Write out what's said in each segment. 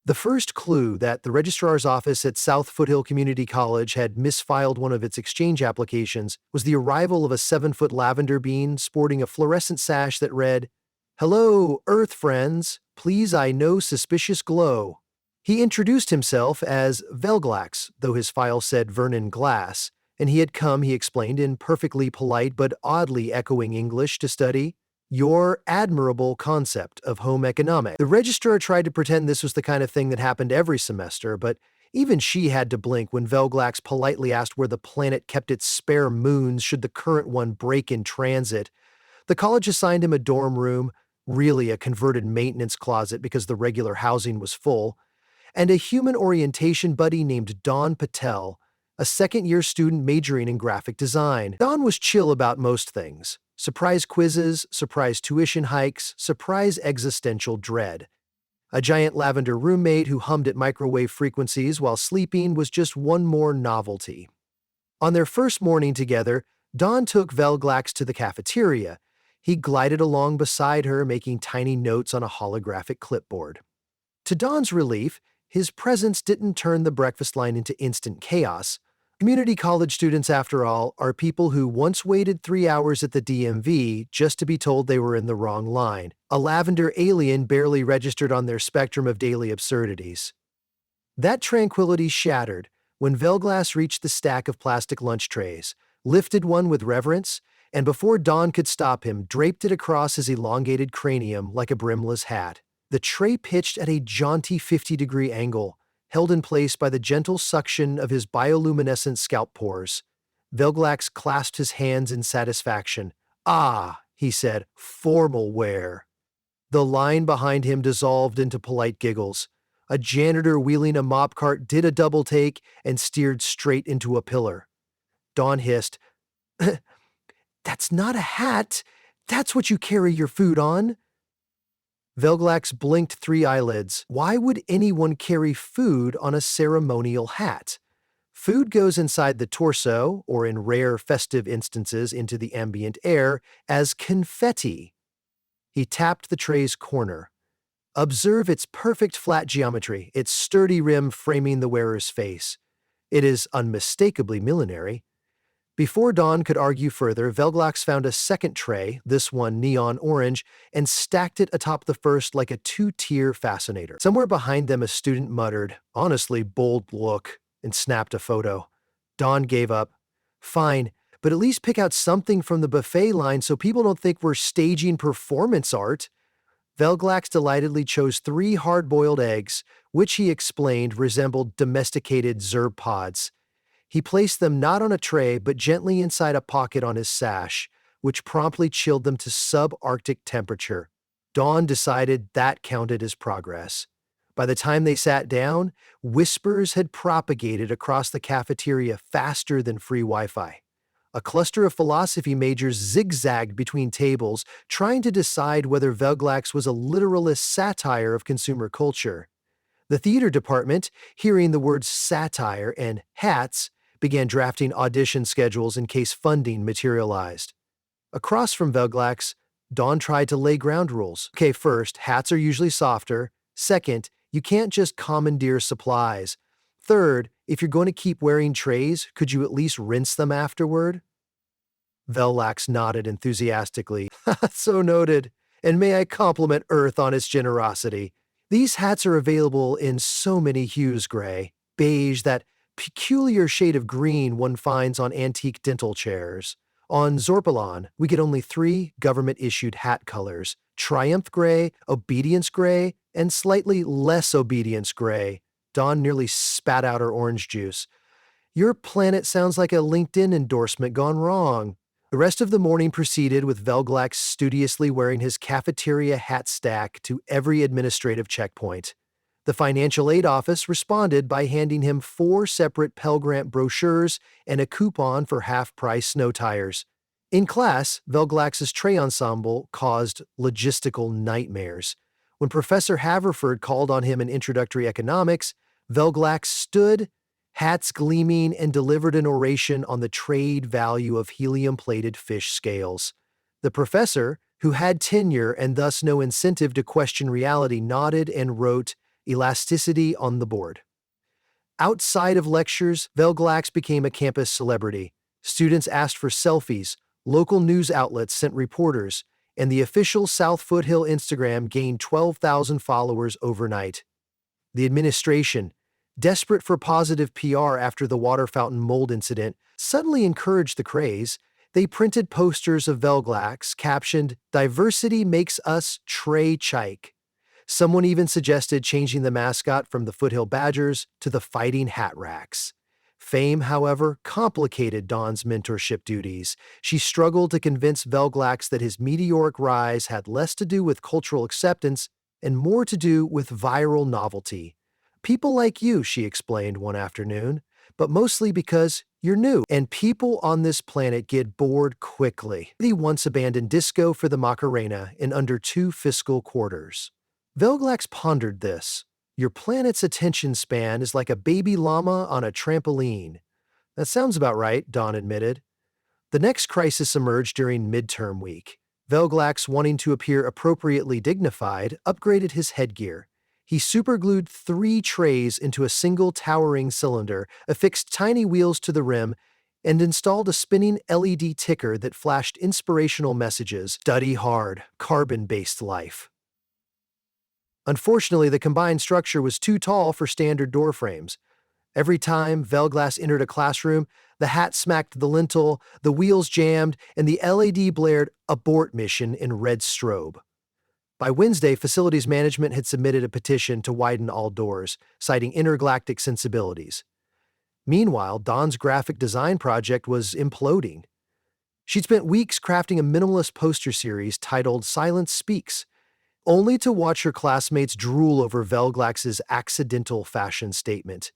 The first clue that the registrar's office at South Foothill Community College had misfiled one of its exchange applications was the arrival of a 7-foot lavender bean sporting a fluorescent sash that read, "Hello, Earth friends. Please I know suspicious glow." He introduced himself as Velglax, though his file said Vernon Glass, and he had come, he explained, in perfectly polite but oddly echoing English to study your admirable concept of home economics. The registrar tried to pretend this was the kind of thing that happened every semester, but even she had to blink when Velglax politely asked where the planet kept its spare moons should the current one break in transit. The college assigned him a dorm room, really a converted maintenance closet because the regular housing was full, and a human orientation buddy named Don Patel, a second-year student majoring in graphic design. Don was chill about most things. Surprise quizzes, surprise tuition hikes, surprise existential dread. A giant lavender roommate who hummed at microwave frequencies while sleeping was just one more novelty. On their first morning together, Don took Velglax to the cafeteria. He glided along beside her, making tiny notes on a holographic clipboard. To Don's relief, his presence didn't turn the breakfast line into instant chaos. Community college students, after all, are people who once waited 3 hours at the DMV just to be told they were in the wrong line. A lavender alien barely registered on their spectrum of daily absurdities. That tranquility shattered when Velglass reached the stack of plastic lunch trays, lifted one with reverence, and before Don could stop him, draped it across his elongated cranium like a brimless hat. The tray pitched at a jaunty 50-degree angle, held in place by the gentle suction of his bioluminescent scalp pores. Velglax clasped his hands in satisfaction. "Ah," he said, "formal wear." The line behind him dissolved into polite giggles. A janitor wheeling a mop cart did a double take and steered straight into a pillar. Don hissed, "That's not a hat. That's what you carry your food on." Velglax blinked 3 eyelids. Why would anyone carry food on a ceremonial hat? Food goes inside the torso, or in rare festive instances into the ambient air, as confetti. He tapped the tray's corner. Observe its perfect flat geometry, its sturdy rim framing the wearer's face. It is unmistakably millinery. Before Don could argue further, Velglax found a second tray, this one neon orange, and stacked it atop the first like a 2-tier fascinator. Somewhere behind them a student muttered, "Honestly, bold look," and snapped a photo. Don gave up. "Fine, but at least pick out something from the buffet line so people don't think we're staging performance art." Velglax delightedly chose 3 hard-boiled eggs, which he explained resembled domesticated Zorp pods. He placed them not on a tray but gently inside a pocket on his sash, which promptly chilled them to subarctic temperature. Dawn decided that counted as progress. By the time they sat down, whispers had propagated across the cafeteria faster than free Wi-Fi. A cluster of philosophy majors zigzagged between tables, trying to decide whether Velglax was a literalist satire of consumer culture. The theater department, hearing the words satire and hats, began drafting audition schedules in case funding materialized. Across from Velglax, Dawn tried to lay ground rules. Okay, first, hats are usually softer. Second, you can't just commandeer supplies. Third, if you're going to keep wearing trays, could you at least rinse them afterward? Velglax nodded enthusiastically. "So noted, and may I compliment Earth on its generosity. These hats are available in so many hues: gray, beige, that peculiar shade of green one finds on antique dental chairs. On Zorpalon, we get only 3 government-issued hat colors: Triumph Gray, Obedience Gray, and slightly less Obedience Gray." Dawn nearly spat out her orange juice. "Your planet sounds like a LinkedIn endorsement gone wrong." The rest of the morning proceeded with Velglax studiously wearing his cafeteria hat stack to every administrative checkpoint. The financial aid office responded by handing him 4 separate Pell Grant brochures and a coupon for half-price snow tires. In class, Velglax's tray ensemble caused logistical nightmares. When Professor Haverford called on him in introductory economics, Velglax stood, hats gleaming, and delivered an oration on the trade value of helium-plated fish scales. The professor, who had tenure and thus no incentive to question reality, nodded and wrote, elasticity on the board. Outside of lectures, Velglax became a campus celebrity. Students asked for selfies, local news outlets sent reporters, and the official South Foothill Instagram gained 12,000 followers overnight. The administration, desperate for positive PR after the water fountain mold incident, suddenly encouraged the craze. They printed posters of Velglax captioned, "Diversity makes us Trey Chike." Someone even suggested changing the mascot from the Foothill Badgers to the Fighting Hat Racks. Fame, however, complicated Dawn's mentorship duties. She struggled to convince Velglax that his meteoric rise had less to do with cultural acceptance and more to do with viral novelty. "People like you," she explained one afternoon, "but mostly because you're new, and people on this planet get bored quickly." He once abandoned disco for the Macarena in under 2 fiscal quarters. Velglax pondered this. "Your planet's attention span is like a baby llama on a trampoline." "That sounds about right," Dawn admitted. The next crisis emerged during midterm week. Velglax, wanting to appear appropriately dignified, upgraded his headgear. He superglued 3 trays into a single towering cylinder, affixed tiny wheels to the rim, and installed a spinning LED ticker that flashed inspirational messages: "Study hard, carbon-based life." Unfortunately, the combined structure was too tall for standard door frames. Every time Velglass entered a classroom, the hat smacked the lintel, the wheels jammed, and the LED blared "Abort Mission" in red strobe. By Wednesday, facilities management had submitted a petition to widen all doors, citing intergalactic sensibilities. Meanwhile, Dawn's graphic design project was imploding. She'd spent weeks crafting a minimalist poster series titled "Silence Speaks," only to watch her classmates drool over Velglax's accidental fashion statement.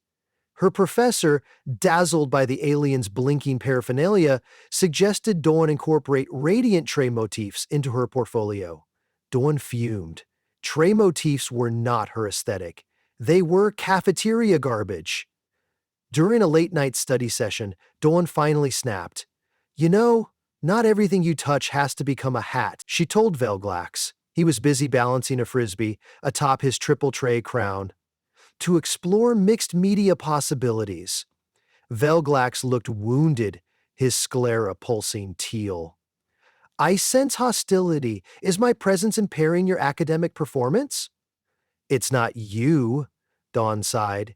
Her professor, dazzled by the alien's blinking paraphernalia, suggested Dawn incorporate radiant tray motifs into her portfolio. Dawn fumed. Tray motifs were not her aesthetic. They were cafeteria garbage. During a late-night study session, Dawn finally snapped. "You know, not everything you touch has to become a hat," she told Velglax. He was busy balancing a frisbee atop his triple tray crown. "To explore mixed media possibilities." Velglax looked wounded, his sclera pulsing teal. "I sense hostility. Is my presence impairing your academic performance?" "It's not you," Dawn sighed.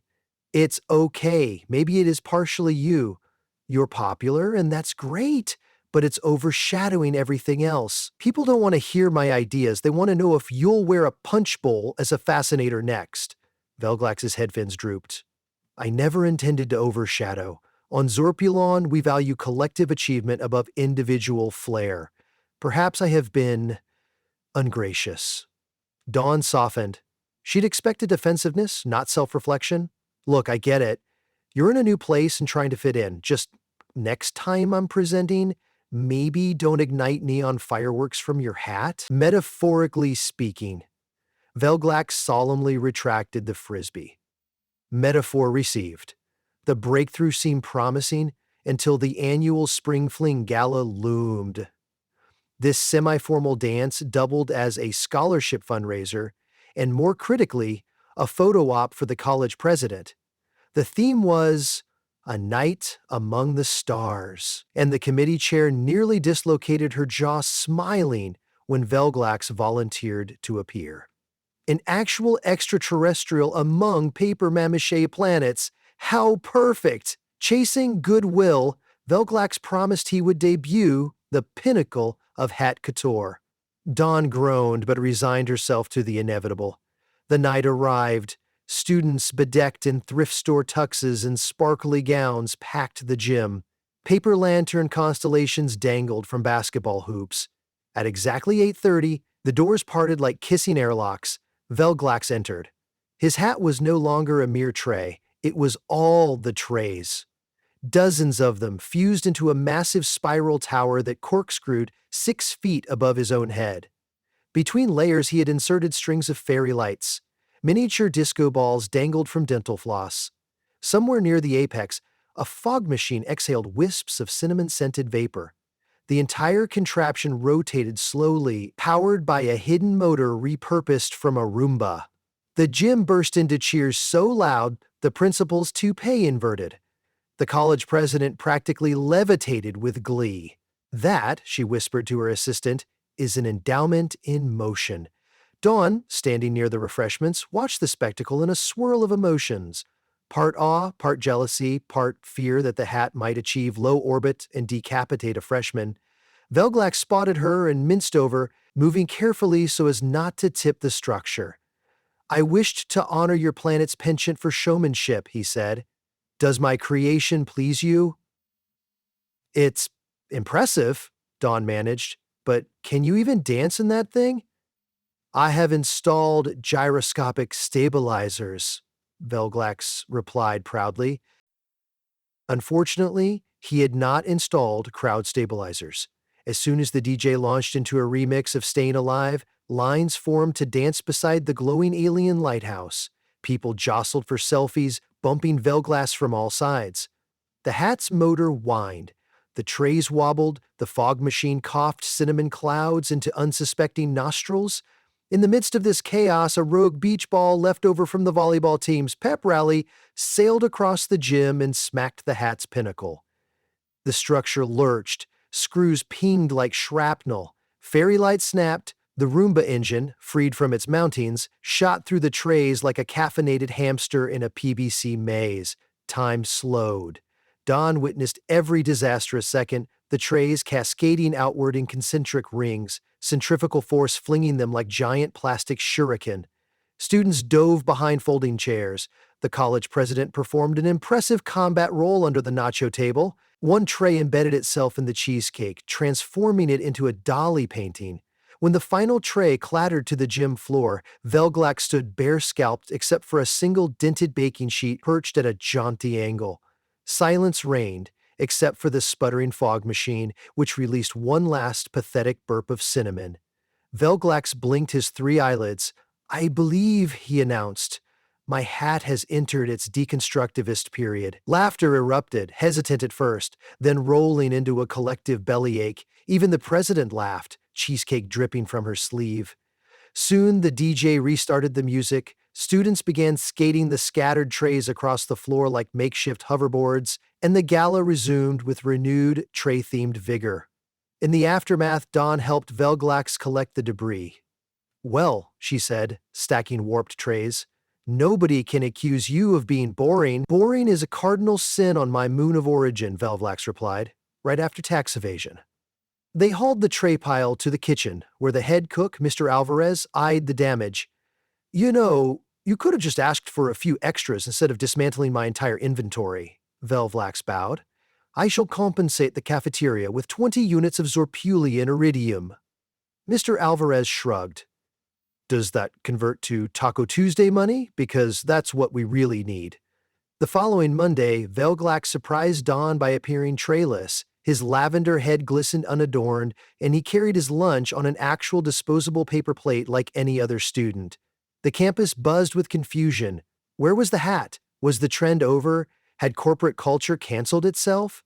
"It's okay. Maybe it is partially you. You're popular, and that's great, but it's overshadowing everything else. People don't want to hear my ideas. They want to know if you'll wear a punch bowl as a fascinator next." Velglax's head fins drooped. "I never intended to overshadow. On Zorpulon, we value collective achievement above individual flair. Perhaps I have been ungracious." Dawn softened. She'd expected defensiveness, not self-reflection. "Look, I get it. You're in a new place and trying to fit in. Just next time I'm presenting, maybe don't ignite neon fireworks from your hat." "Metaphorically speaking." Velglax solemnly retracted the frisbee. Metaphor received. The breakthrough seemed promising until the annual Spring Fling Gala loomed. This semi-formal dance doubled as a scholarship fundraiser and, more critically, a photo op for the college president. The theme was "A Night Among the Stars," and the committee chair nearly dislocated her jaw smiling when Velglax volunteered to appear. An actual extraterrestrial among paper-mache planets. How perfect! Chasing goodwill, Velglax promised he would debut the pinnacle of hat couture. Dawn groaned but resigned herself to the inevitable. The night arrived. Students bedecked in thrift store tuxes and sparkly gowns packed the gym. Paper lantern constellations dangled from basketball hoops. At exactly 8:30, the doors parted like kissing airlocks. Velglax entered. His hat was no longer a mere tray. It was all the trays. Dozens of them fused into a massive spiral tower that corkscrewed 6 feet above his own head. Between layers, he had inserted strings of fairy lights. Miniature disco balls dangled from dental floss. Somewhere near the apex, a fog machine exhaled wisps of cinnamon-scented vapor. The entire contraption rotated slowly, powered by a hidden motor repurposed from a Roomba. The gym burst into cheers so loud, the principal's toupee inverted. The college president practically levitated with glee. That, she whispered to her assistant, is an endowment in motion. Dawn, standing near the refreshments, watched the spectacle in a swirl of emotions. Part awe, part jealousy, part fear that the hat might achieve low orbit and decapitate a freshman. Velglax spotted her and minced over, moving carefully so as not to tip the structure. I wished to honor your planet's penchant for showmanship, he said. Does my creation please you? It's impressive, Dawn managed, but can you even dance in that thing? I have installed gyroscopic stabilizers, Velglax replied proudly. Unfortunately, he had not installed crowd stabilizers. As soon as the DJ launched into a remix of Staying Alive, lines formed to dance beside the glowing alien lighthouse. People jostled for selfies, bumping Velglass from all sides. The hat's motor whined. The trays wobbled, the fog machine coughed cinnamon clouds into unsuspecting nostrils. In the midst of this chaos, a rogue beach ball left over from the volleyball team's pep rally sailed across the gym and smacked the hat's pinnacle. The structure lurched, screws pinged like shrapnel, fairy lights snapped, the Roomba engine, freed from its mountings, shot through the trays like a caffeinated hamster in a PBC maze. Time slowed. Dawn witnessed every disastrous second, the trays cascading outward in concentric rings, centrifugal force flinging them like giant plastic shuriken. Students dove behind folding chairs. The college president performed an impressive combat roll under the nacho table. One tray embedded itself in the cheesecake, transforming it into a Dali painting. When the final tray clattered to the gym floor, Velglax stood bare-scalped except for a single dented baking sheet perched at a jaunty angle. Silence reigned, except for the sputtering fog machine, which released one last pathetic burp of cinnamon. Velglax blinked his 3 eyelids. I believe, he announced, my hat has entered its deconstructivist period. Laughter erupted, hesitant at first, then rolling into a collective bellyache. Even the president laughed, cheesecake dripping from her sleeve. Soon the DJ restarted the music. Students began skating the scattered trays across the floor like makeshift hoverboards, and the gala resumed with renewed tray-themed vigor. In the aftermath, Dawn helped Velglax collect the debris. Well, she said, stacking warped trays, nobody can accuse you of being boring. Boring is a cardinal sin on my moon of origin, Velglax replied, right after tax evasion. They hauled the tray pile to the kitchen, where the head cook, Mr. Alvarez, eyed the damage. You know, you could have just asked for a few extras instead of dismantling my entire inventory, Velglax bowed. I shall compensate the cafeteria with 20 units of Zorpulian iridium. Mr. Alvarez shrugged. Does that convert to Taco Tuesday money? Because that's what we really need. The following Monday, Velglax surprised Dawn by appearing trayless. His lavender head glistened unadorned, and he carried his lunch on an actual disposable paper plate like any other student. The campus buzzed with confusion. Where was the hat? Was the trend over? Had corporate culture canceled itself?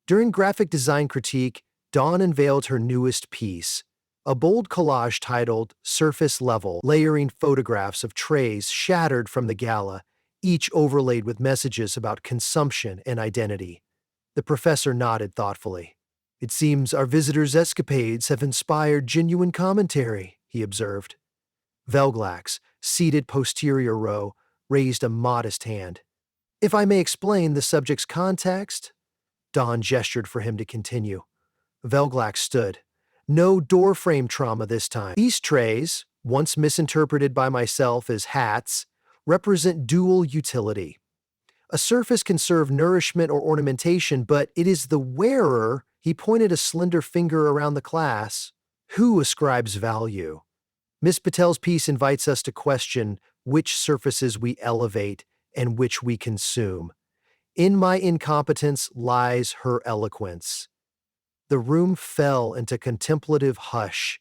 During graphic design critique, Dawn unveiled her newest piece. A bold collage titled Surface Level, layering photographs of trays shattered from the gala, each overlaid with messages about consumption and identity. The professor nodded thoughtfully. It seems our visitors' escapades have inspired genuine commentary, he observed. Velglax, seated posterior row, raised a modest hand. If I may explain the subject's context? Dawn gestured for him to continue. Velglax stood. No doorframe trauma this time. These trays, once misinterpreted by myself as hats, represent dual utility. A surface can serve nourishment or ornamentation, but it is the wearer, he pointed a slender finger around the class, who ascribes value. Miss Patel's piece invites us to question which surfaces we elevate and which we consume. In my incompetence lies her eloquence. The room fell into contemplative hush.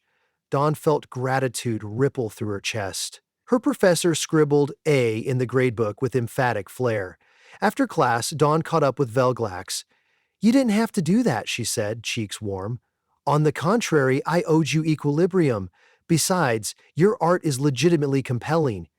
Dawn felt gratitude ripple through her chest. Her professor scribbled A in the gradebook with emphatic flair. After class, Dawn caught up with Velglax. You didn't have to do that, she said, cheeks warm. On the contrary, I owed you equilibrium. Besides, your art is legitimately compelling.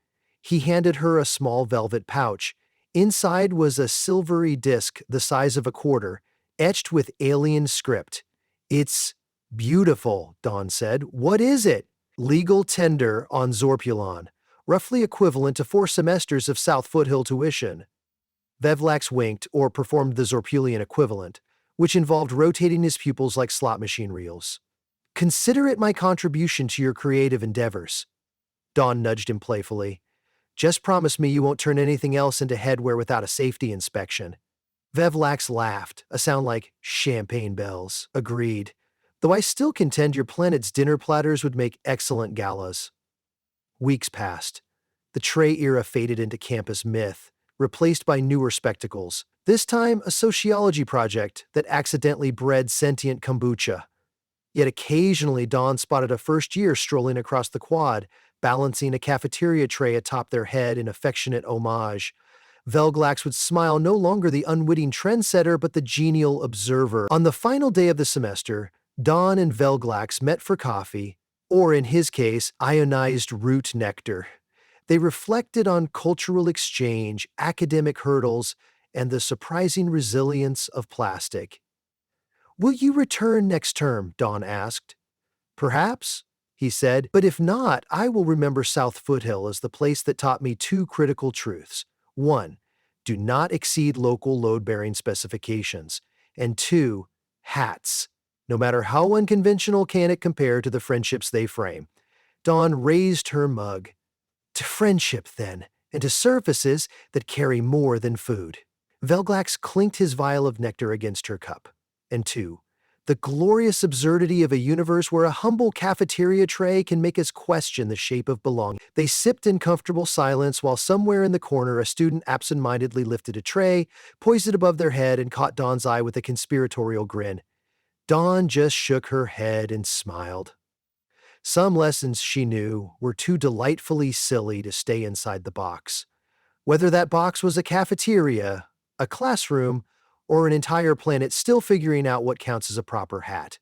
He handed her a small velvet pouch. Inside was a silvery disc the size of a quarter, etched with alien script. "It's beautiful," Dawn said. "What is it?" "Legal tender on Zorpulon, roughly equivalent to 4 semesters of South Foothill tuition." Vevlax winked, or performed the Zorpulian equivalent, which involved rotating his pupils like slot machine reels. "Consider it my contribution to your creative endeavors." Dawn nudged him playfully. "Just promise me you won't turn anything else into headwear without a safety inspection." Vevlax laughed, a sound like champagne bells. "Agreed. Though I still contend your planet's dinner platters would make excellent galas." Weeks passed. The tray era faded into campus myth, replaced by newer spectacles. This time, a sociology project that accidentally bred sentient kombucha. Yet occasionally Dawn spotted a first year strolling across the quad, balancing a cafeteria tray atop their head in affectionate homage. Velglax would smile, no longer the unwitting trendsetter but the genial observer. On the final day of the semester, Dawn and Velglax met for coffee, or in his case, ionized root nectar. They reflected on cultural exchange, academic hurdles, and the surprising resilience of plastic. "Will you return next term?" Dawn asked. "Perhaps," he said, "but if not, I will remember South Foothill as the place that taught me 2 critical truths. 1. Do not exceed local load-bearing specifications. And 2. Hats. No matter how unconventional can it compare to the friendships they frame." Dawn raised her mug. "To friendship, then, and to surfaces that carry more than food." Velglax clinked his vial of nectar against her cup. And 2. The glorious absurdity of a universe where a humble cafeteria tray can make us question the shape of belonging. They sipped in comfortable silence while somewhere in the corner a student absent-mindedly lifted a tray, poised it above their head, and caught Dawn's eye with a conspiratorial grin. Dawn just shook her head and smiled. Some lessons, she knew, were too delightfully silly to stay inside the box. Whether that box was a cafeteria, a classroom, or an entire planet still figuring out what counts as a proper hat.